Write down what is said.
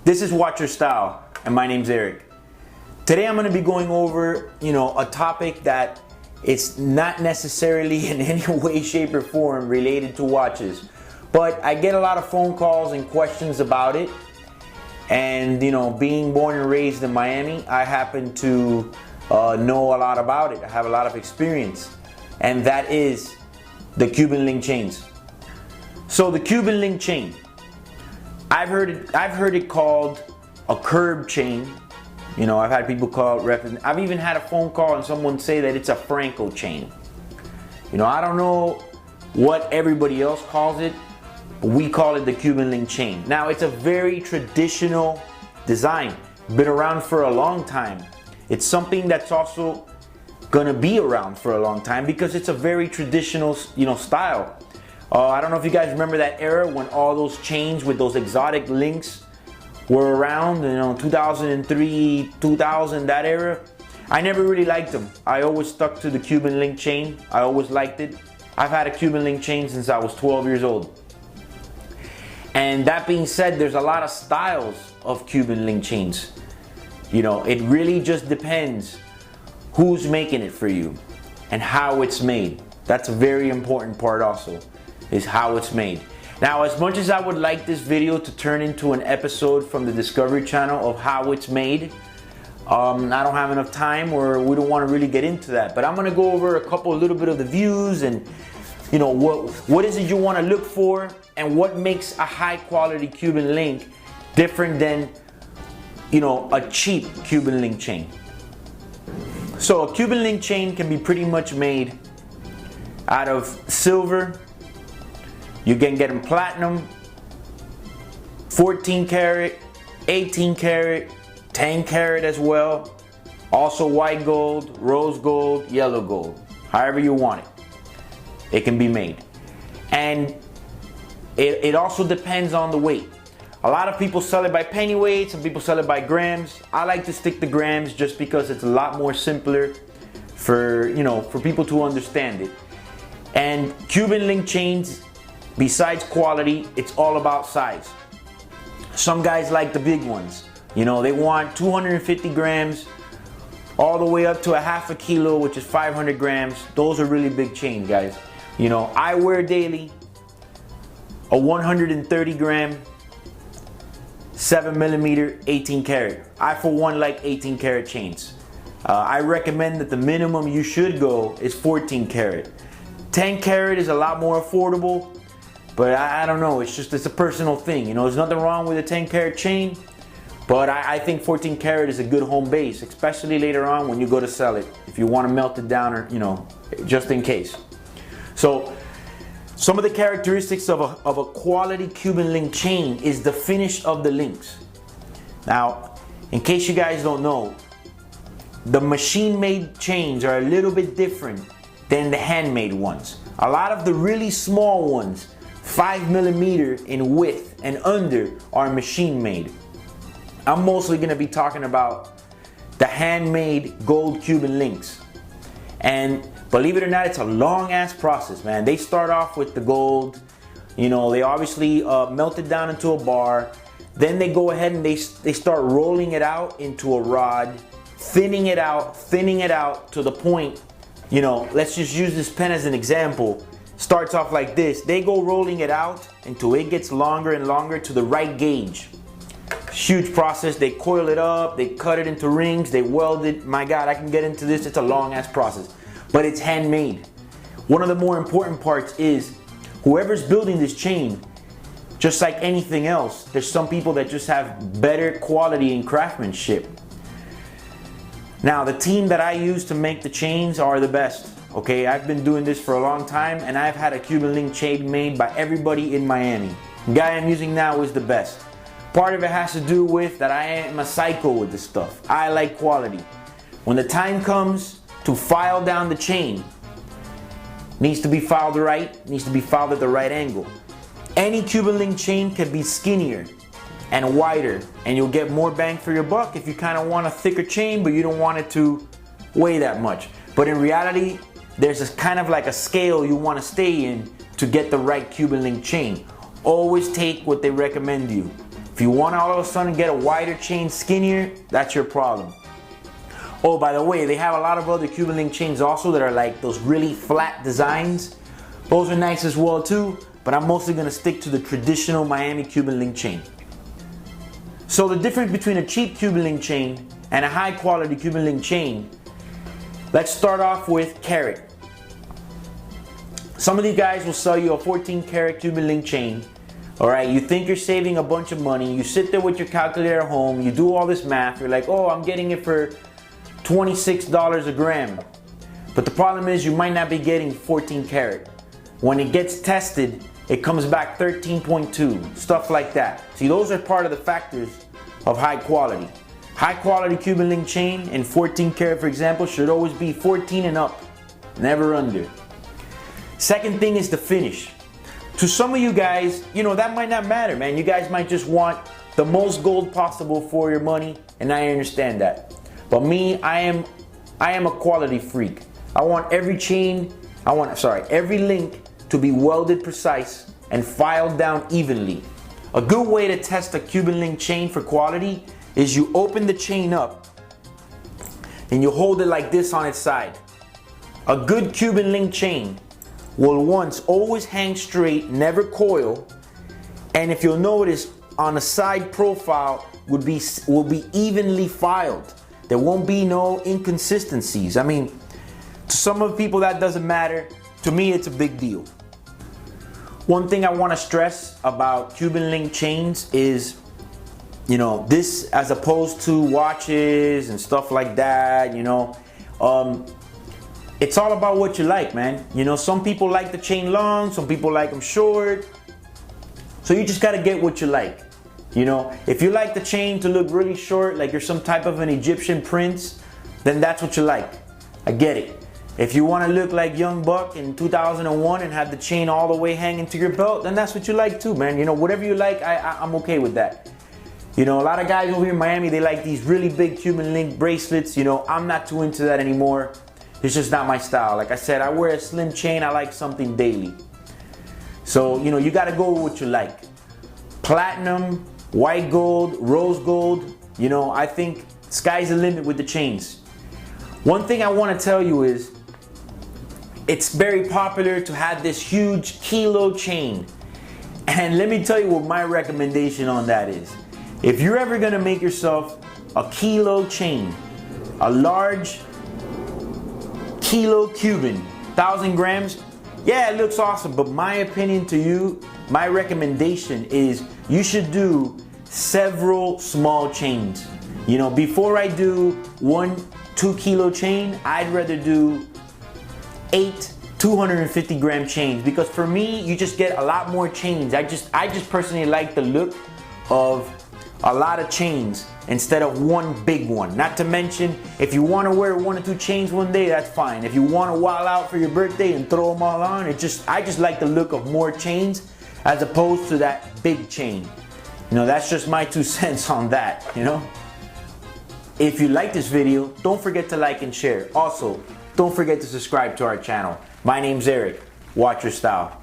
This is Watch Your Style, and my name's Eric. Today I'm going to be going over, a topic that it's not necessarily in any way, shape, or form related to watches. But I get a lot of phone calls and questions about it. And, being born and raised in Miami, I happen to know a lot about it. I have a lot of experience. And that is the Cuban Link chains. So the Cuban Link chain, I've heard it called a curb chain. I've had people call it I've even had a phone call and someone say that it's a Franco chain. I don't know what everybody else calls it, but we call it the Cuban Link chain. Now, it's a very traditional design, been around for a long time. It's something that's also gonna be around for a long time because it's a very traditional, style. I don't know if you guys remember that era when all those chains with those exotic links were around, 2003, 2000, that era. I never really liked them. I always stuck to the Cuban Link chain. I always liked it. I've had a Cuban Link chain since I was 12 years old. And that being said, there's a lot of styles of Cuban Link chains. It really just depends who's making it for you and how it's made. That's a very important part also, is how it's made. Now, as much as I would like this video to turn into an episode from the Discovery Channel of how it's made, I don't have enough time, or we don't want to really get into that. But I'm going to go over a little bit of the views and, what is it you want to look for and what makes a high quality Cuban Link different than, a cheap Cuban Link chain. So a Cuban Link chain can be pretty much made out of silver. You can get them platinum, 14 karat, 18 karat, 10 karat as well. Also white gold, rose gold, yellow gold. However you want it, it can be made. And it also depends on the weight. A lot of people sell it by penny weight, some people sell it by grams. I like to stick to grams just because it's a lot more simpler for people to understand it. And Cuban Link chains, besides quality, it's all about size. Some guys like the big ones. They want 250 grams all the way up to a half a kilo, which is 500 grams. Those are really big chains, guys. I wear daily a 130 gram, 7 millimeter, 18 karat. I, for one, like 18 karat chains. I recommend that the minimum you should go is 14 karat. 10 karat is a lot more affordable. But I don't know, it's a personal thing. There's nothing wrong with a 10 karat chain, but I think 14 karat is a good home base, especially later on when you go to sell it, if you want to melt it down, or just in case. So some of the characteristics of a quality Cuban Link chain is the finish of the links. Now, in case you guys don't know, the machine-made chains are a little bit different than the handmade ones. A lot of the really small ones, 5 millimeter in width and under, are machine made. I'm mostly going to be talking about the handmade gold Cuban links. And believe it or not, it's a long ass process, man. They start off with the gold, they obviously melt it down into a bar. Then they go ahead and they start rolling it out into a rod, thinning it out to the point, let's just use this pen as an example. Starts off like this. They go rolling it out until it gets longer and longer to the right gauge. Huge process. They coil it up, they cut it into rings, they weld it. My God, I can get into this. It's a long ass process, but it's handmade. One of the more important parts is whoever's building this chain, just like anything else, there's some people that just have better quality and craftsmanship. Now, the team that I use to make the chains are the best. Okay, I've been doing this for a long time, and I've had a Cuban Link chain made by everybody in Miami. The guy I'm using now is the best. Part of it has to do with that I am a psycho with this stuff. I like quality. When the time comes to file down the chain, needs to be filed right, needs to be filed at the right angle. Any Cuban Link chain can be skinnier and wider, and you'll get more bang for your buck if you kind of want a thicker chain, but you don't want it to weigh that much. But in reality, there's a kind of like a scale you want to stay in to get the right Cuban Link chain. Always take what they recommend you. If you want to all of a sudden get a wider chain, skinnier, that's your problem. Oh, by the way, they have a lot of other Cuban Link chains also that are like those really flat designs. Those are nice as well too, but I'm mostly going to stick to the traditional Miami Cuban Link chain. So the difference between a cheap Cuban Link chain and a high quality Cuban Link chain, let's start off with KARAT. Some of these guys will sell you a 14 karat Cuban Link chain. Alright, you think you're saving a bunch of money, you sit there with your calculator at home, you do all this math, you're like, oh, I'm getting it for $26 a gram. But the problem is you might not be getting 14 karat. When it gets tested, it comes back 13.2, stuff like that. See, those are part of the factors of high quality. High quality Cuban Link chain in 14 karat, for example, should always be 14 and up, never under. Second thing is the finish. To some of you guys, you know, that might not matter, man. You guys might just want the most gold possible for your money, and I understand that. But me, I am a quality freak. I want every chain, every link to be welded precise and filed down evenly. A good way to test a Cuban Link chain for quality is you open the chain up and you hold it like this on its side. A good Cuban Link chain will always hang straight, never coil, and if you'll notice on the side profile will be evenly filed. There won't be no inconsistencies. I mean, to some of the people that doesn't matter. To me, it's a big deal. One thing I want to stress about Cuban Link chains is, you know, this as opposed to watches and stuff like that, you know, it's all about what you like, man. You know, some people like the chain long, some people like them short. So you just got to get what you like. You know, if you like the chain to look really short, like you're some type of an Egyptian prince, then that's what you like. I get it. If you want to look like Young Buck in 2001 and have the chain all the way hanging to your belt, then that's what you like too, man. You know, whatever you like, I'm okay with that. You know, a lot of guys over here in Miami, they like these really big Cuban Link bracelets. You know, I'm not too into that anymore. It's just not my style. Like I said, I wear a slim chain. I like something daily. So, you know, you got to go with what you like. Platinum, white gold, rose gold. You know, I think sky's the limit with the chains. One thing I want to tell you is it's very popular to have this huge kilo chain. And let me tell you what my recommendation on that is. If you're ever going to make yourself a kilo chain, a large kilo Cuban, 1,000 grams, yeah, it looks awesome, but my opinion to you, my recommendation is you should do several small chains. You know, before I do 1-2 kilo chain, I'd rather do 8 250 gram chains, because for me, you just get a lot more chains. I just personally like the look of a lot of chains instead of one big one. Not to mention, if you want to wear 1 or 2 chains one day, that's fine. If you want to wild out for your birthday and throw them all on, I just like the look of more chains as opposed to that big chain. You know, that's just my 2 cents on that, you know. If you like this video, don't forget to like and share. Also, don't forget to subscribe to our channel. My name's Eric. Watch your style.